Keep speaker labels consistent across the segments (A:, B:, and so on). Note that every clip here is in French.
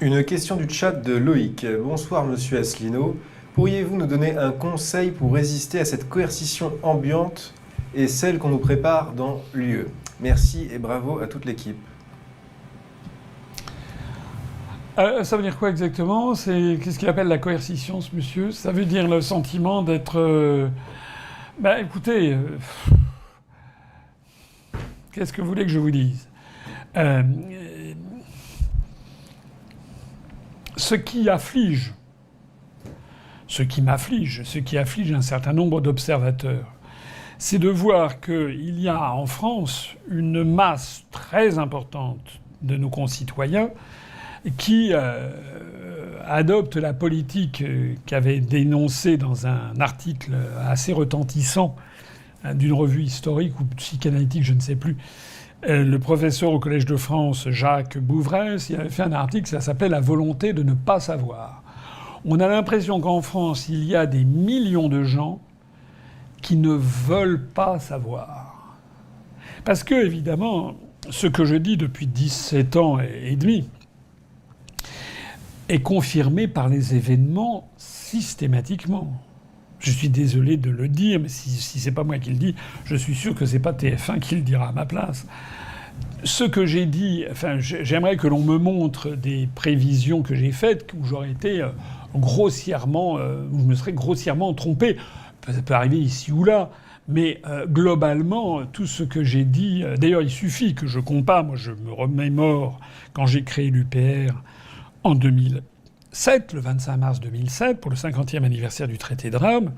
A: Une question du chat de Loïc. Bonsoir Monsieur Asselineau. Pourriez-vous nous donner un conseil pour résister à cette coercition ambiante et celle qu'on nous prépare dans l'UE? Merci et bravo à toute l'équipe.
B: Ça veut dire quoi exactement? Qu'est-ce qu'il appelle la coercition, ce monsieur? Ça veut dire le sentiment d'être... écoutez, qu'est-ce que vous voulez que je vous dise? Ce qui afflige un certain nombre d'observateurs, c'est de voir qu'il y a en France une masse très importante de nos concitoyens qui adoptent la politique qu'avait dénoncée dans un article assez retentissant d'une revue historique ou psychanalytique, je ne sais plus, le professeur au Collège de France, Jacques Bouvresse, il avait fait un article, ça s'appelait « La volonté de ne pas savoir ». On a l'impression qu'en France, il y a des millions de gens qui ne veulent pas savoir. Parce que, évidemment, ce que je dis depuis 17 ans et demi est confirmé par les événements systématiquement. Je suis désolé de le dire, mais si c'est pas moi qui le dis, je suis sûr que c'est pas TF1 qui le dira à ma place. Ce que j'ai dit, j'aimerais que l'on me montre des prévisions que j'ai faites où j'aurais été où je me serais grossièrement trompé. Ça peut arriver ici ou là, mais globalement, tout ce que j'ai dit... D'ailleurs, il suffit que je compare. Moi, je me remémore quand j'ai créé l'UPR en 2007, le 25 mars 2007, pour le 50e anniversaire du traité de Rome.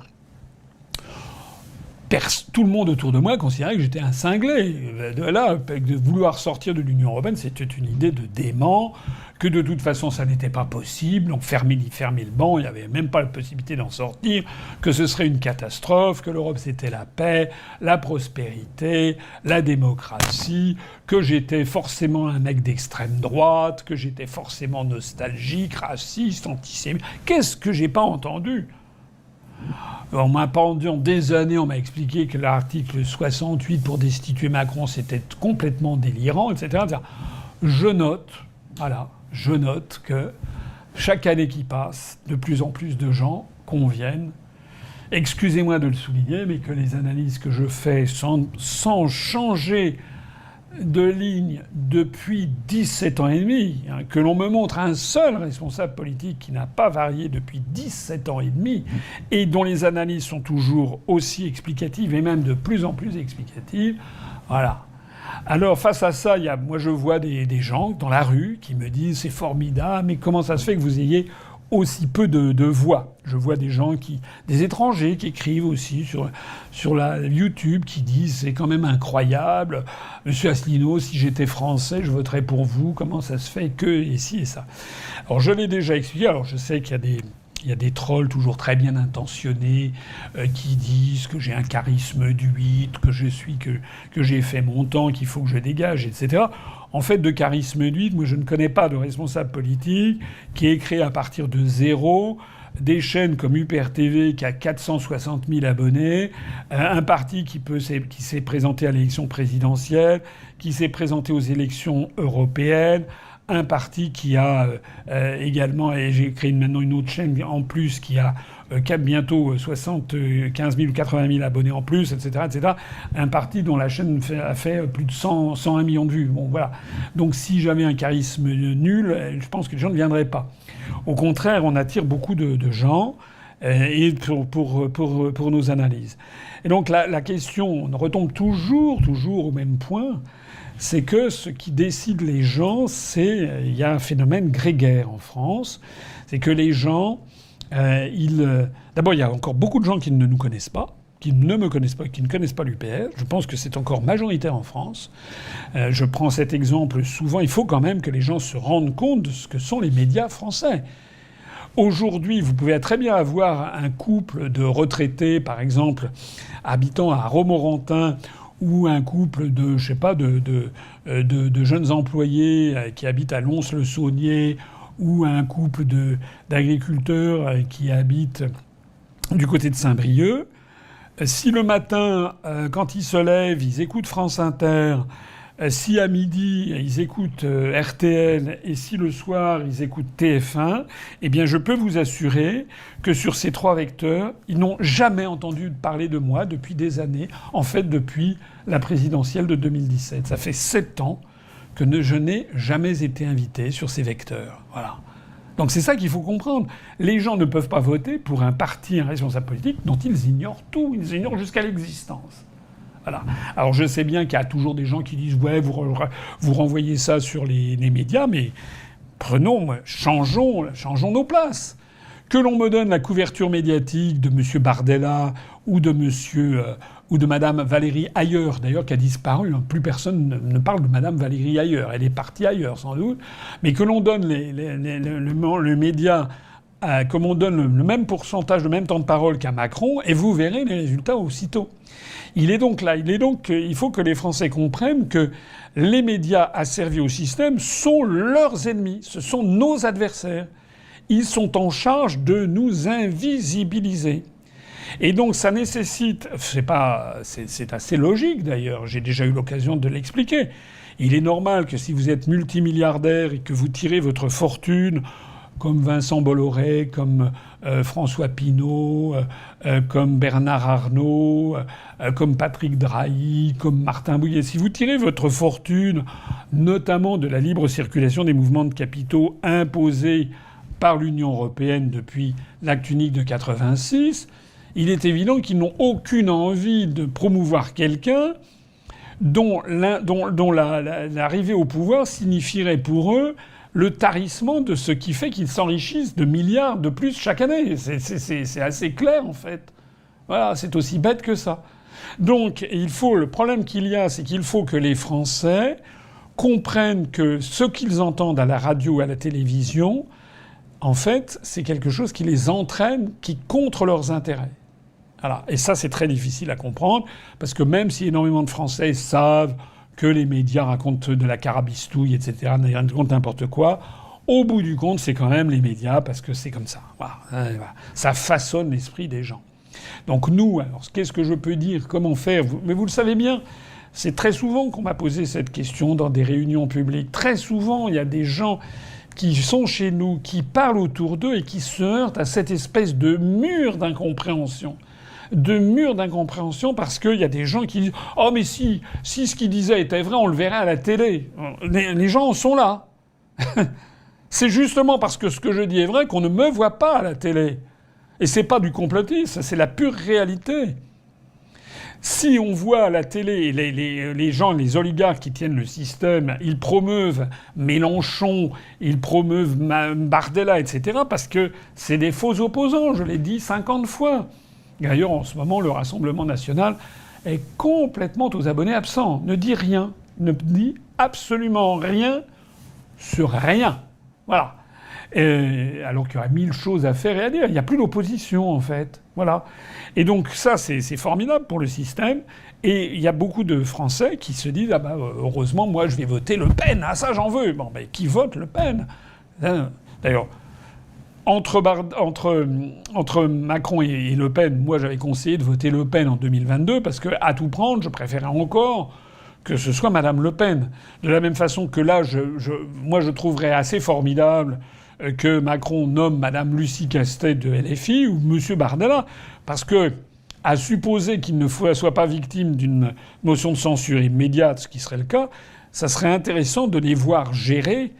B: Tout le monde autour de moi considérait que j'étais un cinglé. De vouloir sortir de l'Union européenne, c'était une idée de dément, que de toute façon ça n'était pas possible, donc fermer le banc, il n'y avait même pas la possibilité d'en sortir, que ce serait une catastrophe, que l'Europe c'était la paix, la prospérité, la démocratie, que j'étais forcément un mec d'extrême droite, que j'étais forcément nostalgique, raciste, antisémite. Qu'est-ce que j'ai pas entendu ? Pendant des années, on m'a expliqué que l'article 68 pour destituer Macron, c'était complètement délirant, etc. Je note que chaque année qui passe, de plus en plus de gens conviennent, excusez-moi de le souligner, mais que les analyses que je fais sans changer de ligne depuis 17 ans et demi, que l'on me montre un seul responsable politique qui n'a pas varié depuis 17 ans et demi et dont les analyses sont toujours aussi explicatives et même de plus en plus explicatives, voilà. Alors face à ça, moi je vois des gens dans la rue qui me disent c'est formidable, mais comment ça se fait que vous ayez aussi peu de voix? Je vois des gens des étrangers qui écrivent aussi sur la YouTube qui disent c'est quand même incroyable. Monsieur Asselineau, si j'étais français, je voterais pour vous. Comment ça se fait que et ci et ça? Alors je l'ai déjà expliqué. Alors je sais qu'il y a des trolls toujours très bien intentionnés qui disent que j'ai un charisme d'huître, que j'ai fait mon temps, qu'il faut que je dégage, etc. En fait, de charisme d'huître, moi je ne connais pas de responsable politique qui ait créé à partir de zéro des chaînes comme UPR TV qui a 460 000 abonnés, un parti qui s'est présenté à l'élection présidentielle, qui s'est présenté aux élections européennes, un parti qui a également, et j'ai créé maintenant une autre chaîne en plus qui a bientôt 75 000 ou 80 000 abonnés en plus, etc., etc. Un parti dont la chaîne a fait plus de 101 millions de vues. Bon, voilà. Donc si j'avais un charisme nul, je pense que les gens ne viendraient pas. Au contraire, on attire beaucoup de gens et pour nos analyses. Et donc la question, on retombe toujours au même point, c'est que ce qui décide les gens, il y a un phénomène grégaire en France, c'est que les gens, d'abord il y a encore beaucoup de gens qui ne nous connaissent pas, qui ne me connaissent pas, qui ne connaissent pas l'UPR. Je pense que c'est encore majoritaire en France. Je prends cet exemple souvent. Il faut quand même que les gens se rendent compte de ce que sont les médias français. Aujourd'hui, vous pouvez très bien avoir un couple de retraités, par exemple, habitant à Romorantin, ou un couple de jeunes employés qui habitent à Lons-le-Saunier, ou un couple d'agriculteurs qui habitent du côté de Saint-Brieuc. Si le matin, quand ils se lèvent, ils écoutent France Inter, si à midi ils écoutent RTL et si le soir ils écoutent TF1, eh bien je peux vous assurer que sur ces 3 vecteurs, ils n'ont jamais entendu parler de moi depuis des années, en fait depuis la présidentielle de 2017. Ça fait 7 ans que je n'ai jamais été invité sur ces vecteurs. Voilà. Donc c'est ça qu'il faut comprendre. Les gens ne peuvent pas voter pour un parti, un responsable politique dont ils ignorent tout, ils ignorent jusqu'à l'existence. Voilà. Alors je sais bien qu'il y a toujours des gens qui disent « ouais, vous renvoyez ça sur les médias », mais changeons nos places. Que l'on me donne la couverture médiatique de M. Bardella ou de Madame Valérie Ayer, d'ailleurs, qui a disparu. Plus personne ne parle de Madame Valérie Ayer. Elle est partie ailleurs, sans doute. Mais que l'on donne le média, comme on donne le même pourcentage, le même temps de parole qu'à Macron, et vous verrez les résultats aussitôt. Il faut que les Français comprennent que les médias asservis au système sont leurs ennemis. Ce sont nos adversaires. Ils sont en charge de nous invisibiliser. Et donc ça nécessite, c'est assez logique d'ailleurs, j'ai déjà eu l'occasion de l'expliquer. Il est normal que si vous êtes multimilliardaire et que vous tirez votre fortune, comme Vincent Bolloré, comme François Pinault, comme Bernard Arnault, comme Patrick Drahi, comme Martin Bouygues, si vous tirez votre fortune, notamment de la libre circulation des mouvements de capitaux imposés par l'Union européenne depuis l'acte unique de 86, il est évident qu'ils n'ont aucune envie de promouvoir quelqu'un dont l'arrivée au pouvoir signifierait pour eux le tarissement de ce qui fait qu'ils s'enrichissent de milliards de plus chaque année. C'est assez clair, en fait. Voilà, c'est aussi bête que ça. Donc, le problème qu'il y a, c'est qu'il faut que les Français comprennent que ce qu'ils entendent à la radio ou à la télévision, en fait, c'est quelque chose qui les entraîne, qui contre leurs intérêts. Voilà. Et ça, c'est très difficile à comprendre, parce que même si énormément de Français savent que les médias racontent de la carabistouille, etc., racontent n'importe quoi, au bout du compte, c'est quand même les médias, parce que c'est comme ça. Voilà. Ça façonne l'esprit des gens. Donc nous, alors, qu'est-ce que je peux dire? Comment faire? Mais vous le savez bien, c'est très souvent qu'on m'a posé cette question dans des réunions publiques. Très souvent, il y a des gens qui sont chez nous, qui parlent autour d'eux et qui se heurtent à cette espèce de mur d'incompréhension. Parce qu'il y a des gens qui disent « Oh mais si ce qu'il disait était vrai, on le verrait à la télé. » Les gens en sont là. C'est justement parce que ce que je dis est vrai qu'on ne me voit pas à la télé. Et c'est pas du complotisme, c'est la pure réalité. Si on voit à la télé les gens, les oligarques qui tiennent le système, ils promeuvent Mélenchon, ils promeuvent Bardella, etc., parce que c'est des faux opposants, je l'ai dit 50 fois. D'ailleurs, en ce moment, le Rassemblement national est complètement aux abonnés absents. Ne dit rien. Ne dit absolument rien sur rien. Voilà. Alors qu'il y aurait 1000 choses à faire et à dire. Il n'y a plus d'opposition, en fait. Voilà. Et donc ça, c'est formidable pour le système. Et il y a beaucoup de Français qui se disent « Ah bah, heureusement, moi, je vais voter Le Pen. Ah, ça, j'en veux. » Bon, ben, qui vote Le Pen? D'ailleurs, entre Macron et Le Pen, moi j'avais conseillé de voter Le Pen en 2022 parce que, à tout prendre, je préférais encore que ce soit Madame Le Pen. De la même façon que là, moi je trouverais assez formidable que Macron nomme Madame Lucie Castet de LFI ou Monsieur Bardella, parce que, à supposer qu'il ne soit pas victime d'une motion de censure immédiate, ce qui serait le cas, ça serait intéressant de les voir gérer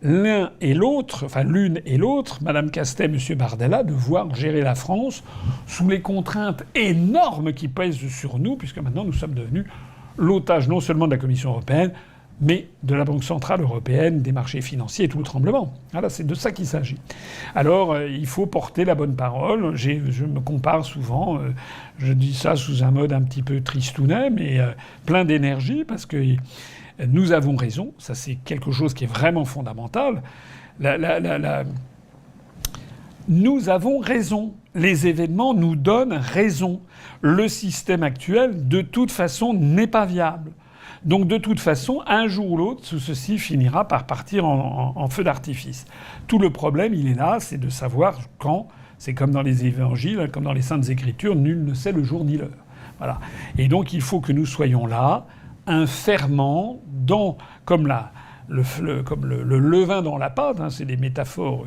B: l'un et l'autre, enfin l'une et l'autre, Madame Castet, Monsieur Bardella, de voir gérer la France sous les contraintes énormes qui pèsent sur nous, puisque maintenant nous sommes devenus l'otage non seulement de la Commission européenne, mais de la Banque centrale européenne, des marchés financiers et tout le tremblement. Voilà, c'est de ça qu'il s'agit. Alors, il faut porter la bonne parole. Je me compare souvent, je dis ça sous un mode un petit peu tristounet, mais plein d'énergie, parce que nous avons raison, ça c'est quelque chose qui est vraiment fondamental. Nous avons raison. Les événements nous donnent raison. Le système actuel, de toute façon, n'est pas viable. Donc de toute façon, un jour ou l'autre, tout ceci finira par partir en feu d'artifice. Tout le problème, il est là, c'est de savoir quand. C'est comme dans les évangiles, comme dans les Saintes Écritures, nul ne sait le jour ni l'heure. Voilà. Et donc il faut que nous soyons là, un ferment comme le levain dans la pâte, c'est des métaphores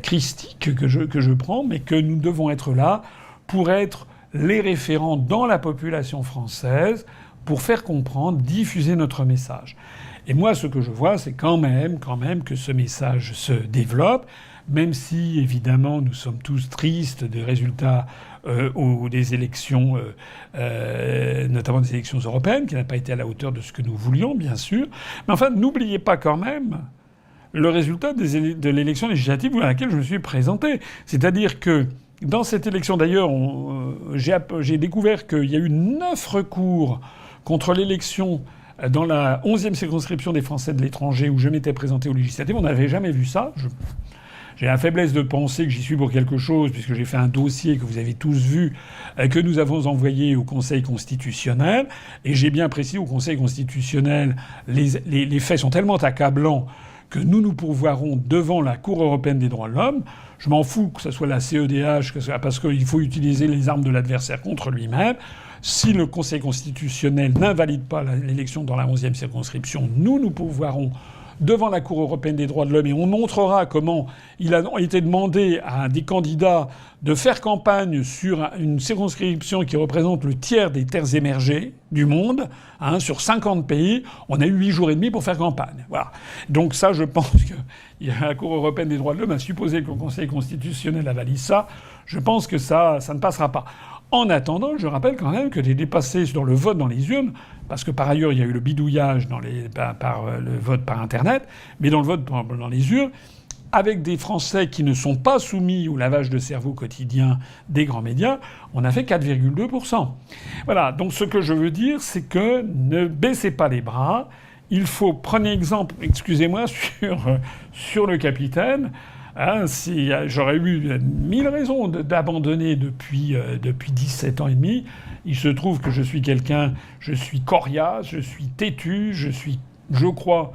B: christiques que je prends, mais que nous devons être là pour être les référents dans la population française, pour faire comprendre, diffuser notre message. Et moi, ce que je vois, c'est quand même que ce message se développe, même si, évidemment, nous sommes tous tristes des résultats des élections, notamment des élections européennes, qui n'ont pas été à la hauteur de ce que nous voulions, bien sûr. Mais enfin, n'oubliez pas quand même le résultat de l'élection législative à laquelle je me suis présenté. C'est-à-dire que dans cette élection, d'ailleurs, j'ai découvert qu'il y a eu 9 recours contre l'élection dans la 11e circonscription des Français de l'étranger où je m'étais présenté aux législatives. On n'avait jamais vu ça. J'ai la faiblesse de penser que j'y suis pour quelque chose, puisque j'ai fait un dossier que vous avez tous vu, que nous avons envoyé au Conseil constitutionnel. Et j'ai bien précisé au Conseil constitutionnel, les faits sont tellement accablants que nous pourvoirons devant la Cour européenne des droits de l'homme. Je m'en fous que ce soit la CEDH, parce qu'il faut utiliser les armes de l'adversaire contre lui-même. Si le Conseil constitutionnel n'invalide pas l'élection dans la 11e circonscription, nous pourvoirons devant la Cour européenne des droits de l'homme et on montrera comment il a été demandé à des candidats de faire campagne sur une circonscription qui représente le tiers des terres émergées du monde, sur 50 pays. On a eu 8 jours et demi pour faire campagne. Voilà. Donc ça, je pense que la Cour européenne des droits de l'homme a supposé que le Conseil constitutionnel avalise ça. Je pense que ça ne passera pas. En attendant, je rappelle quand même que j'ai dépassé dans le vote dans les urnes, parce que par ailleurs il y a eu le bidouillage par le vote par Internet, mais dans le vote dans les urnes, avec des Français qui ne sont pas soumis au lavage de cerveau quotidien des grands médias, on a fait 4,2%. Voilà, donc ce que je veux dire, c'est que ne baissez pas les bras. Il faut, prenez exemple, excusez-moi, sur le capitaine. Si j'aurais eu 1000 raisons d'abandonner depuis 17 ans et demi. Il se trouve que je suis coriace, je suis têtu, je crois,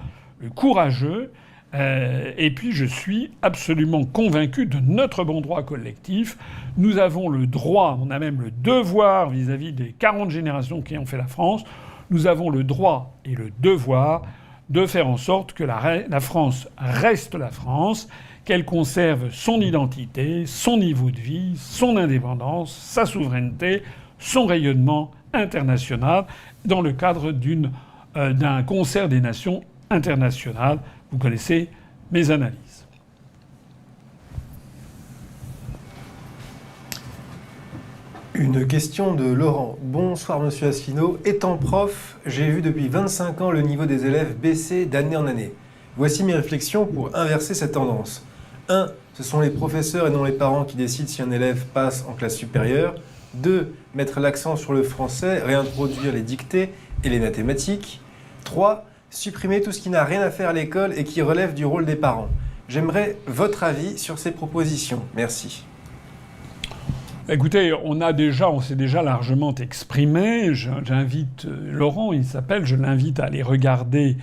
B: courageux. Et puis je suis absolument convaincu de notre bon droit collectif. Nous avons le droit, on a même le devoir vis-à-vis des 40 générations qui ont fait la France, nous avons le droit et le devoir de faire en sorte que la France reste la France, qu'elle conserve son identité, son niveau de vie, son indépendance, sa souveraineté, son rayonnement international dans le cadre d'un concert des nations internationales. Vous connaissez mes analyses.
A: Une question de Laurent. Bonsoir Monsieur Asselineau. Étant prof, j'ai vu depuis 25 ans le niveau des élèves baisser d'année en année. Voici mes réflexions pour inverser cette tendance. 1. Ce sont les professeurs et non les parents qui décident si un élève passe en classe supérieure. 2. Mettre l'accent sur le français, réintroduire les dictées et les mathématiques. 3. Supprimer tout ce qui n'a rien à faire à l'école et qui relève du rôle des parents. J'aimerais votre avis sur ces propositions. Merci.
B: Écoutez, on s'est déjà largement exprimé. J'invite Laurent, je l'invite à aller regarder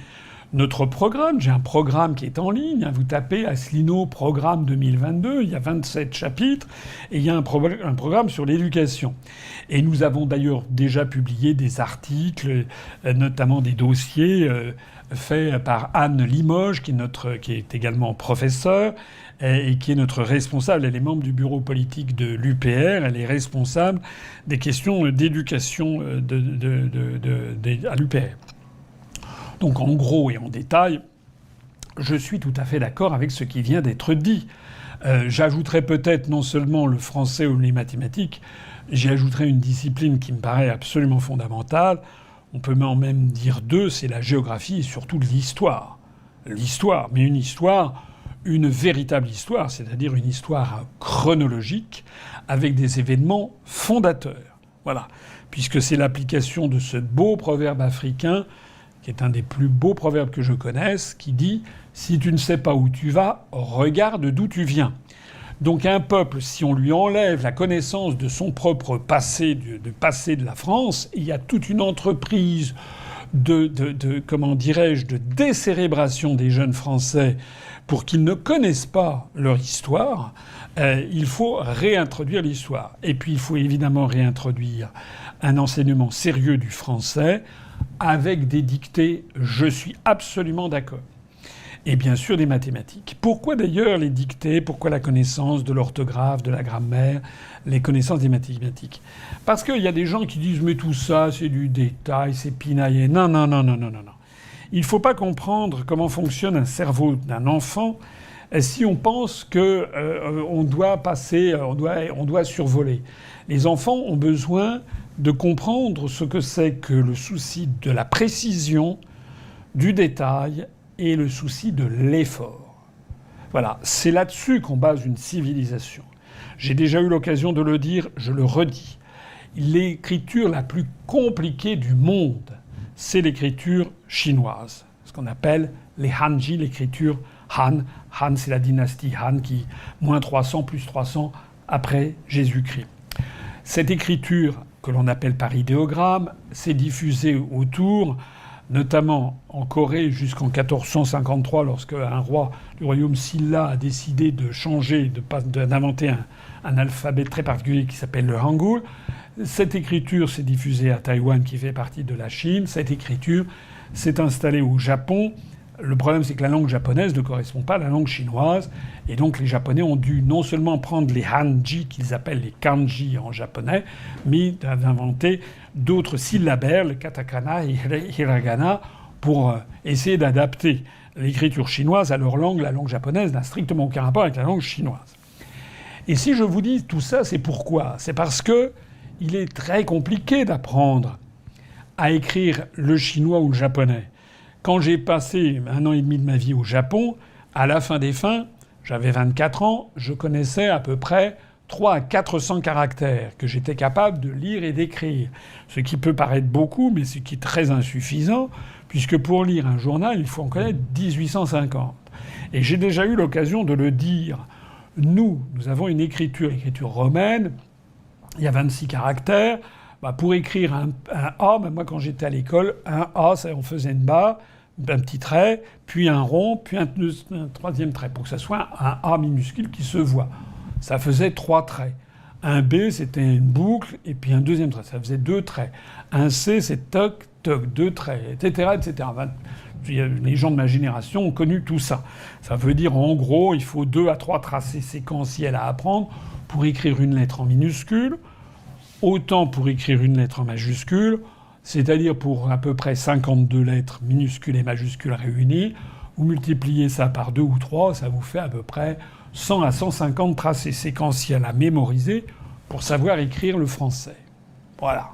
B: notre programme. J'ai un programme qui est en ligne. Vous tapez Asselineau programme 2022. Il y a 27 chapitres et il y a un programme sur l'éducation. Et nous avons d'ailleurs déjà publié des articles, notamment des dossiers faits par Anne Limoges, qui est également professeure et qui est notre responsable. Elle est membre du bureau politique de l'UPR. Elle est responsable des questions d'éducation à l'UPR. Donc en gros et en détail, je suis tout à fait d'accord avec ce qui vient d'être dit. J'ajouterais peut-être non seulement le français ou les mathématiques, j'y ajouterais une discipline qui me paraît absolument fondamentale. On peut même dire deux, c'est la géographie et surtout l'histoire. L'histoire, mais une véritable histoire, c'est-à-dire une histoire chronologique avec des événements fondateurs. Voilà. Puisque c'est l'application de ce beau proverbe africain qui est un des plus beaux proverbes que je connaisse, qui dit « Si tu ne sais pas où tu vas, regarde d'où tu viens ». Donc un peuple, si on lui enlève la connaissance de son propre passé, du passé de la France, il y a toute une entreprise comment dirais-je, de décérébration des jeunes Français pour qu'ils ne connaissent pas leur histoire, il faut réintroduire l'histoire. Et puis il faut évidemment réintroduire un enseignement sérieux du français avec des dictées, je suis absolument d'accord. Et bien sûr des mathématiques. Pourquoi d'ailleurs les dictées? Pourquoi la connaissance de l'orthographe, de la grammaire, les connaissances des mathématiques? Parce qu'il y a des gens qui disent mais tout ça c'est du détail, c'est pinaillé. Non, non, non, non, non, non, non. Il ne faut pas comprendre comment fonctionne un cerveau d'un enfant si on pense que on doit passer, on doit survoler. Les enfants ont besoin de comprendre ce que c'est que le souci de la précision, du détail et le souci de l'effort. Voilà, c'est là-dessus qu'on base une civilisation. J'ai déjà eu l'occasion de le dire, je le redis. L'écriture la plus compliquée du monde, c'est l'écriture chinoise, ce qu'on appelle les Hanji, l'écriture Han. Han, c'est la dynastie Han qui, moins 300, plus 300 après Jésus-Christ. Cette écriture, que l'on appelle par idéogramme, s'est diffusée autour, notamment en Corée jusqu'en 1453, lorsque un roi du royaume Silla a décidé de changer, d'inventer un alphabet très particulier qui s'appelle le Hangul. Cette écriture s'est diffusée à Taïwan, qui fait partie de la Chine. Cette écriture s'est installée au Japon. Le problème, c'est que la langue japonaise ne correspond pas à la langue chinoise. Et donc, les Japonais ont dû non seulement prendre les hanji, qu'ils appellent les kanji en japonais, mais d'inventer d'autres syllabaires, le katakana et le hiragana, pour essayer d'adapter l'écriture chinoise à leur langue. La langue japonaise n'a strictement aucun rapport avec la langue chinoise. Et si je vous dis tout ça, c'est pourquoi? C'est parce que il est très compliqué d'apprendre à écrire le chinois ou le japonais. Quand j'ai passé 1 an et demi de ma vie au Japon, à la fin des fins, j'avais 24 ans, je connaissais à peu près 300 à 400 caractères que j'étais capable de lire et d'écrire. Ce qui peut paraître beaucoup, mais ce qui est très insuffisant, puisque pour lire un journal, il faut en connaître 1850. Et j'ai déjà eu l'occasion de le dire. Nous avons une l'écriture romaine, il y a 26 caractères. Pour écrire un A, moi quand j'étais à l'école, un A, on faisait une barre, un petit trait, puis un rond, puis un troisième trait, pour que ça soit un A minuscule qui se voit. Ça faisait 3 traits. Un B, c'était une boucle, et puis un deuxième trait, ça faisait 2 traits. Un C, c'est toc, toc, 2 traits, etc., etc. Les gens de ma génération ont connu tout ça. Ça veut dire, en gros, il faut 2 à 3 tracés séquentiels à apprendre pour écrire une lettre en minuscule, autant pour écrire une lettre en majuscule, c'est-à-dire pour à peu près 52 lettres minuscules et majuscules réunies. Vous multipliez ça par 2 ou 3, ça vous fait à peu près 100 à 150 tracés séquentiels à mémoriser pour savoir écrire le français. Voilà.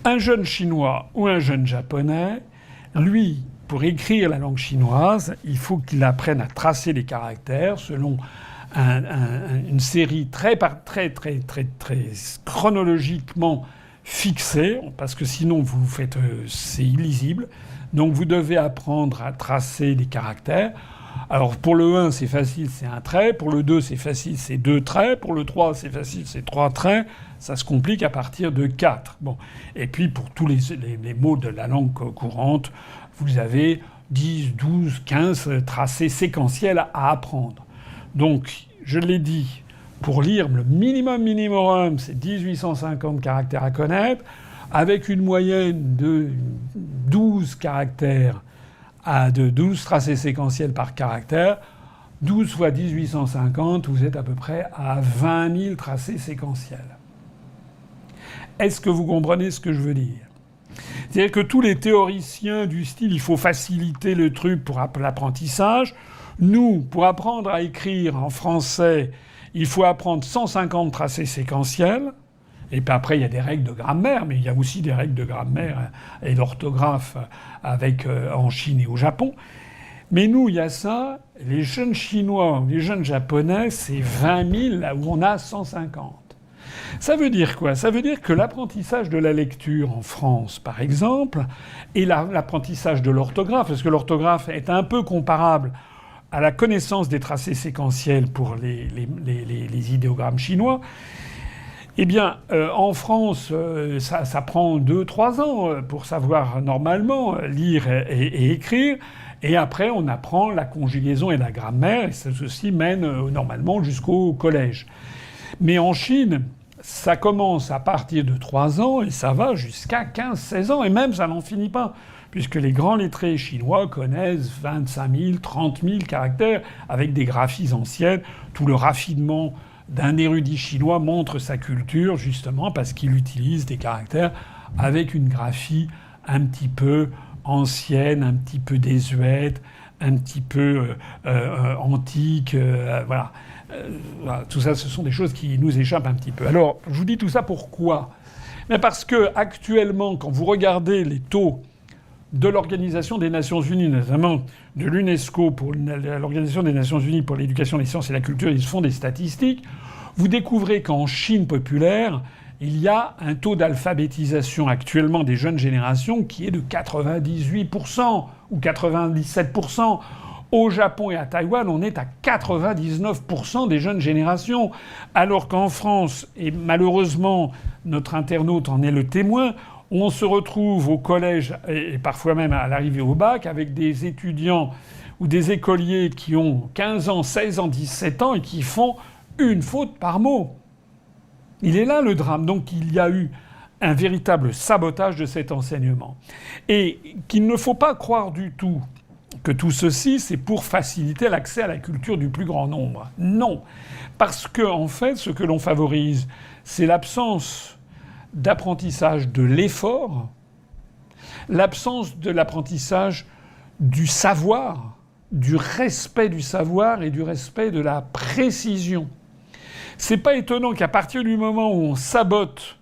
B: Un jeune chinois ou un jeune japonais, lui, pour écrire la langue chinoise, il faut qu'il apprenne à tracer les caractères selon une série très chronologiquement fixée, parce que sinon c'est illisible. Donc vous devez apprendre à tracer les caractères. Alors pour le 1, c'est facile, c'est un trait. Pour le 2, c'est facile, c'est 2 traits. Pour le 3, c'est facile, c'est 3 traits. Ça se complique à partir de 4. Bon. Et puis pour tous les mots de la langue courante, vous avez 10, 12, 15 tracés séquentiels à apprendre. Donc, je l'ai dit, pour lire le minimum, c'est 1850 caractères à connaître, avec une moyenne de 12 caractères, de 12 tracés séquentiels par caractère. 12 fois 1850, vous êtes à peu près à 20 000 tracés séquentiels. Est-ce que vous comprenez ce que je veux dire? C'est-à-dire que tous les théoriciens du style « il faut faciliter le truc pour l'apprentissage », nous, pour apprendre à écrire en français, il faut apprendre 150 tracés séquentiels. Et puis après, il y a des règles de grammaire, mais il y a aussi des règles de grammaire et d'orthographe en Chine et au Japon. Mais nous, il y a ça. Les jeunes Chinois, les jeunes Japonais, c'est 20 000 là où on a 150. Ça veut dire quoi? Ça veut dire que l'apprentissage de la lecture en France, par exemple, et l'apprentissage de l'orthographe, parce que l'orthographe est un peu comparable à la connaissance des tracés séquentiels pour les idéogrammes chinois, Eh bien, en France, ça prend 2-3 ans pour savoir normalement lire et écrire. Et après, on apprend la conjugaison et la grammaire. Et ceci mène normalement jusqu'au collège. Mais en Chine, ça commence à partir de 3 ans et ça va jusqu'à 15-16 ans. Et même, ça n'en finit pas. Puisque les grands lettrés chinois connaissent 25 000, 30 000 caractères avec des graphies anciennes. Tout le raffinement d'un érudit chinois montre sa culture, justement parce qu'il utilise des caractères avec une graphie un petit peu ancienne, un petit peu désuète, un petit peu antique. Voilà. Voilà. Tout ça, ce sont des choses qui nous échappent un petit peu. Alors, je vous dis tout ça pourquoi ? Mais parce que actuellement, quand vous regardez les taux de l'Organisation des Nations Unies, notamment de l'UNESCO, pour l'Organisation des Nations Unies pour l'éducation, les sciences et la culture, ils font des statistiques, vous découvrez qu'en Chine populaire, il y a un taux d'alphabétisation actuellement des jeunes générations qui est de 98% ou 97%. Au Japon et à Taïwan, on est à 99% des jeunes générations. Alors qu'en France, et malheureusement notre internaute en est le témoin, on se retrouve au collège et parfois même à l'arrivée au bac avec des étudiants ou des écoliers qui ont 15 ans, 16 ans, 17 ans et qui font une faute par mot. Il est là le drame. Donc il y a eu un véritable sabotage de cet enseignement. Et qu'il ne faut pas croire du tout que tout ceci, c'est pour faciliter l'accès à la culture du plus grand nombre. Non. Parce que, en fait, ce que l'on favorise, c'est l'absence d'apprentissage de l'effort, l'absence de l'apprentissage du savoir, du respect du savoir et du respect de la précision. C'est pas étonnant qu'à partir du moment où on sabote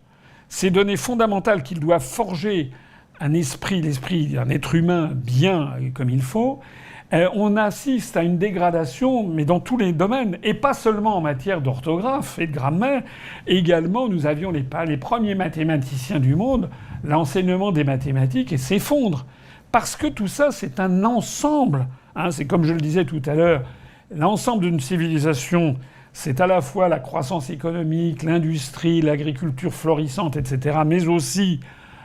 B: ces données fondamentales qu'il doit forger l'esprit d'un être humain bien comme il faut, on assiste à une dégradation, mais dans tous les domaines, et pas seulement en matière d'orthographe et de grammaire. Également, nous avions les premiers mathématiciens du monde, l'enseignement des mathématiques s'effondre. Parce que tout ça, c'est un ensemble. C'est comme je le disais tout à l'heure, l'ensemble d'une civilisation, c'est à la fois la croissance économique, l'industrie, l'agriculture florissante, etc., mais aussi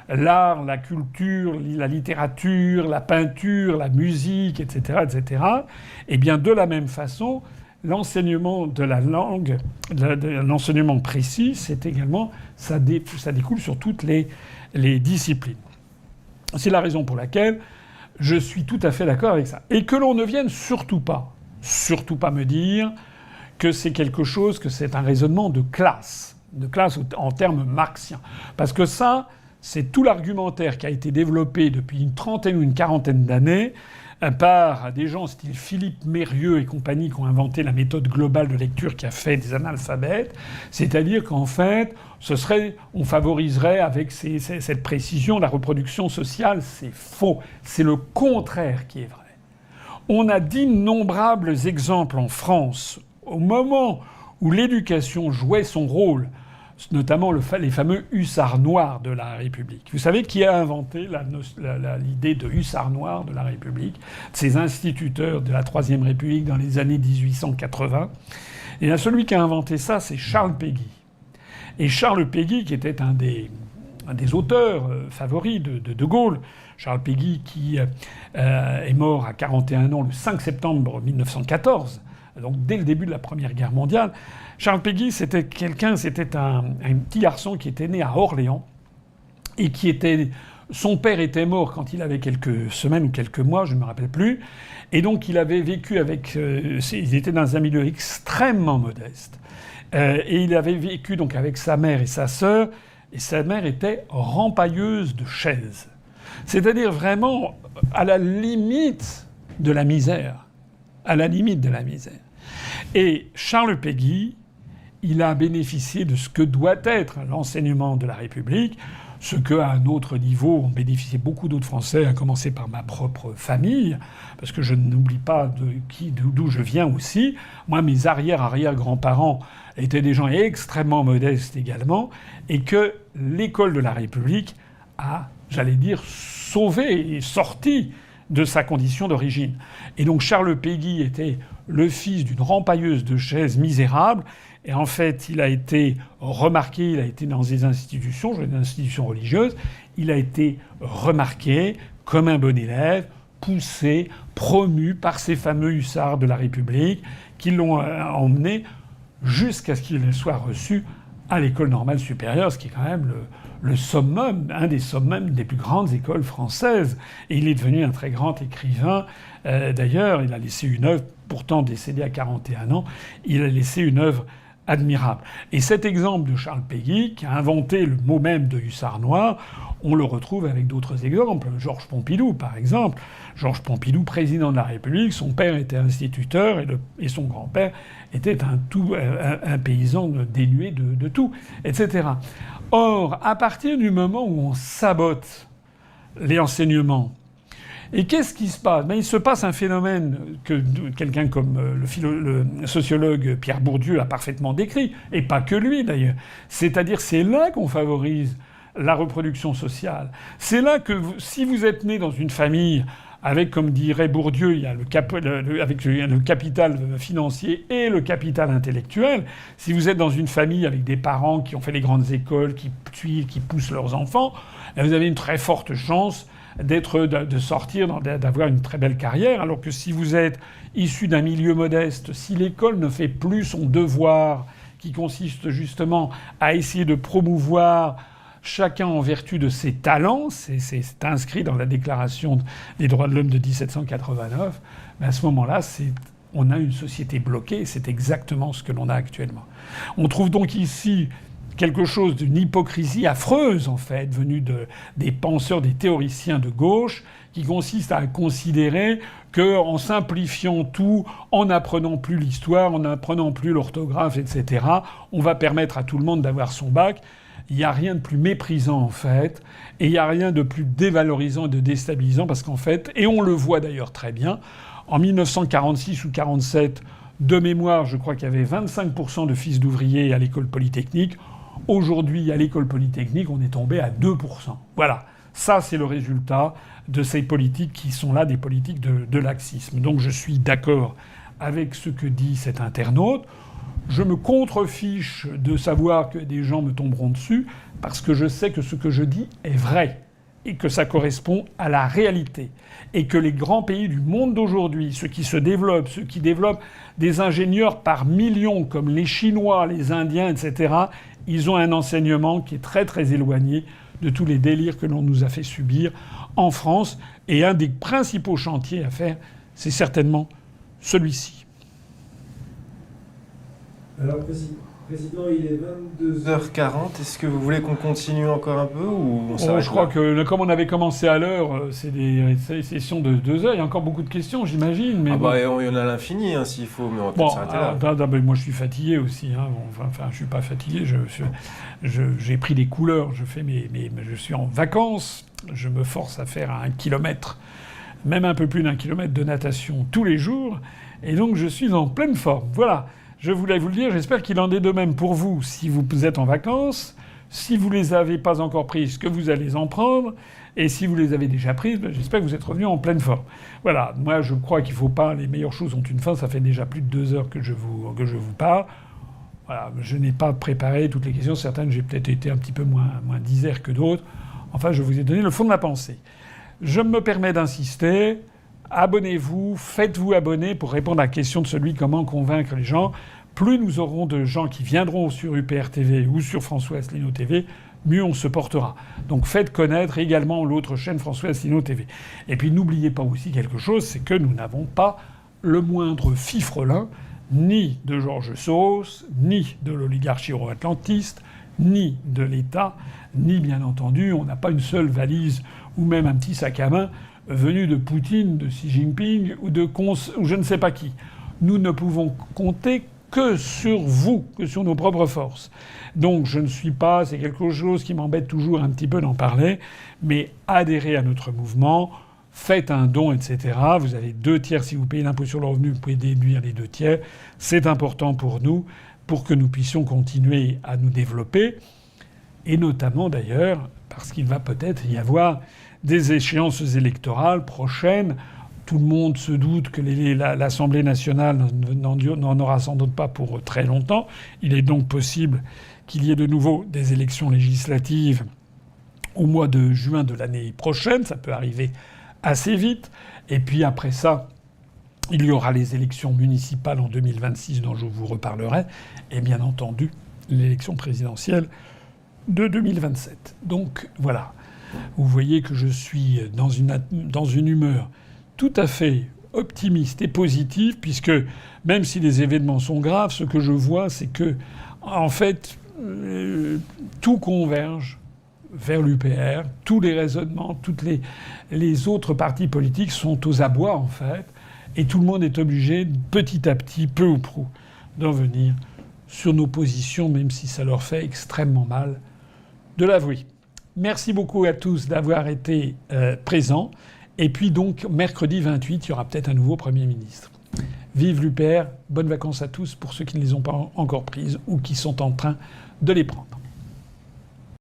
B: l'art, la culture, la littérature, la peinture, la musique, etc., etc. Eh bien, de la même façon, l'enseignement de la langue, l'enseignement précis, c'est également, ça découle sur toutes les disciplines. C'est la raison pour laquelle je suis tout à fait d'accord avec ça. Et que l'on ne vienne surtout pas me dire que c'est quelque chose, que c'est un raisonnement de classe en termes marxiens. Parce que ça, c'est tout l'argumentaire qui a été développé depuis une trentaine ou une quarantaine d'années par des gens style Philippe Mérieux et compagnie qui ont inventé la méthode globale de lecture qui a fait des analphabètes. C'est-à-dire qu'en fait, on favoriserait avec cette précision la reproduction sociale. C'est faux. C'est le contraire qui est vrai. On a d'innombrables exemples en France au moment où l'éducation jouait son rôle, notamment les fameux hussards noirs de la République. Vous savez qui a inventé l'idée de hussards noirs de la République, ces instituteurs de la Troisième République dans les années 1880. Et là, celui qui a inventé ça, c'est Charles Péguy. Et Charles Péguy, qui était un des auteurs favoris de Gaulle, Charles Péguy qui est mort à 41 ans le 5 septembre 1914, donc dès le début de la Première Guerre mondiale. Charles Péguy, c'était un petit garçon qui était né à Orléans et son père était mort quand il avait quelques semaines ou quelques mois, je ne me rappelle plus. Et donc il avait vécu il était dans un milieu extrêmement modeste. Et il avait vécu donc avec sa mère et sa sœur, et sa mère était rempailleuse de chaises. C'est-à-dire vraiment à la limite de la misère. À la limite de la misère. Et Charles Péguy, il a bénéficié de ce que doit être l'enseignement de la République, ce qu'à un autre niveau ont bénéficié beaucoup d'autres Français, à commencer par ma propre famille, parce que je n'oublie pas d'où je viens aussi. Moi, mes arrière-grands-parents étaient des gens extrêmement modestes également, et que l'école de la République a, j'allais dire, sauvé et sorti de sa condition d'origine. Et donc Charles Péguy était le fils d'une rempailleuse de chaises misérable. Et en fait, il a été remarqué, il a été dans des institutions religieuses, il a été remarqué comme un bon élève, poussé, promu par ces fameux hussards de la République qui l'ont emmené jusqu'à ce qu'il soit reçu à l'École normale supérieure, ce qui est quand même le summum, un des summums des plus grandes écoles françaises. Et il est devenu un très grand écrivain. D'ailleurs, il a laissé une œuvre, pourtant décédé à 41 ans, il a laissé une œuvre admirable. Et cet exemple de Charles Péguy, qui a inventé le mot même de hussard noir, on le retrouve avec d'autres exemples. Georges Pompidou, par exemple. Georges Pompidou, président de la République, son père était instituteur et son grand-père était un paysan dénué de tout, etc. Or, à partir du moment où on sabote les enseignements, et qu'est-ce qui se passe ? Il se passe un phénomène que quelqu'un comme le sociologue Pierre Bourdieu a parfaitement décrit, et pas que lui d'ailleurs. C'est-à-dire c'est là qu'on favorise la reproduction sociale. C'est là que si vous êtes né dans une famille avec, comme dirait Bourdieu, il y a le capital financier et le capital intellectuel. Si vous êtes dans une famille avec des parents qui ont fait les grandes écoles, qui suivent, qui poussent leurs enfants, vous avez une très forte chance de sortir, d'avoir une très belle carrière. Alors que si vous êtes issu d'un milieu modeste, si l'école ne fait plus son devoir, qui consiste justement à essayer de promouvoir chacun en vertu de ses talents, c'est inscrit dans la Déclaration des droits de l'homme de 1789, mais à ce moment-là, on a une société bloquée, c'est exactement ce que l'on a actuellement. On trouve donc ici quelque chose d'une hypocrisie affreuse, en fait, venue des penseurs, des théoriciens de gauche, qui consiste à considérer qu'en simplifiant tout, en n'apprenant plus l'histoire, en n'apprenant plus l'orthographe, etc., on va permettre à tout le monde d'avoir son bac. Il n'y a rien de plus méprisant, en fait, et il n'y a rien de plus dévalorisant et de déstabilisant, parce qu'en fait, et on le voit d'ailleurs très bien, en 1946 ou 1947, de mémoire, je crois qu'il y avait 25% de fils d'ouvriers à l'école polytechnique. Aujourd'hui, à l'école polytechnique, on est tombé à 2%. Voilà, ça c'est le résultat de ces politiques qui sont là, des politiques de laxisme. Donc je suis d'accord avec ce que dit cet internaute. Je me contrefiche de savoir que des gens me tomberont dessus, parce que je sais que ce que je dis est vrai, et que ça correspond à la réalité. Et que les grands pays du monde d'aujourd'hui, ceux qui se développent, ceux qui développent des ingénieurs par millions, comme les Chinois, les Indiens, etc., ils ont un enseignement qui est très très éloigné de tous les délires que l'on nous a fait subir en France. Et un des principaux chantiers à faire, c'est certainement celui-ci.
A: Alors, Président, il est 22h40. Est-ce que vous voulez qu'on continue encore un peu ou on s'arrête
B: Je crois que comme on avait commencé à l'heure, c'est des sessions de 2 heures. Il y a encore beaucoup de questions, j'imagine. Mais
A: il y en a à l'infini s'il faut, mais on va peut-être s'arrêter là.
B: Moi, je suis fatigué aussi. Enfin, je suis pas fatigué. J'ai pris des couleurs. Je suis en vacances. Je me force à faire 1 kilomètre, même un peu plus d'1 kilomètre de natation tous les jours. Et donc, je suis en pleine forme. Voilà. Je voulais vous le dire, j'espère qu'il en est de même pour vous si vous êtes en vacances. Si vous ne les avez pas encore prises, que vous allez en prendre. Et si vous les avez déjà prises, j'espère que vous êtes revenus en pleine forme. Voilà, moi je crois qu'il ne faut pas... Les meilleures choses ont une fin, ça fait déjà plus de 2 heures que je vous parle. Voilà, je n'ai pas préparé toutes les questions. Certaines, j'ai peut-être été un petit peu moins disert que d'autres. Enfin, je vous ai donné le fond de ma pensée. Je me permets d'insister... Abonnez-vous, faites-vous abonner pour répondre à la question de celui comment convaincre les gens. Plus nous aurons de gens qui viendront sur UPR TV ou sur François Asselineau TV, mieux on se portera. Donc faites connaître également l'autre chaîne François Asselineau TV. Et puis n'oubliez pas aussi quelque chose, c'est que nous n'avons pas le moindre fifrelin, ni de George Soros, ni de l'oligarchie euro-atlantiste, ni de l'État, ni bien entendu, on n'a pas une seule valise ou même un petit sac à main venu de Poutine, de Xi Jinping ou ou je ne sais pas qui. Nous ne pouvons compter que sur vous, que sur nos propres forces. Donc je ne suis pas... C'est quelque chose qui m'embête toujours un petit peu d'en parler, mais adhérez à notre mouvement, faites un don, etc. Vous avez 2 tiers si vous payez l'impôt sur le revenu, vous pouvez déduire les 2 tiers. C'est important pour nous, pour que nous puissions continuer à nous développer. Et notamment d'ailleurs, parce qu'il va peut-être y avoir des échéances électorales prochaines. Tout le monde se doute que l'Assemblée nationale n'en aura sans doute pas pour très longtemps. Il est donc possible qu'il y ait de nouveau des élections législatives au mois de juin de l'année prochaine. Ça peut arriver assez vite. Et puis après ça, il y aura les élections municipales en 2026 dont je vous reparlerai. Et bien entendu, l'élection présidentielle de 2027. Donc voilà. Vous voyez que je suis dans une humeur tout à fait optimiste et positive, puisque même si les événements sont graves, ce que je vois, c'est que, en fait, tout converge vers l'UPR. Tous les raisonnements, toutes les autres partis politiques sont aux abois, en fait. Et tout le monde est obligé, petit à petit, peu ou prou, d'en venir sur nos positions, même si ça leur fait extrêmement mal de l'avouer. Merci beaucoup à tous d'avoir été présents. Et puis donc, mercredi 28, il y aura peut-être un nouveau Premier ministre. Vive l'UPR, bonnes vacances à tous pour ceux qui ne les ont pas encore prises ou qui sont en train de les prendre.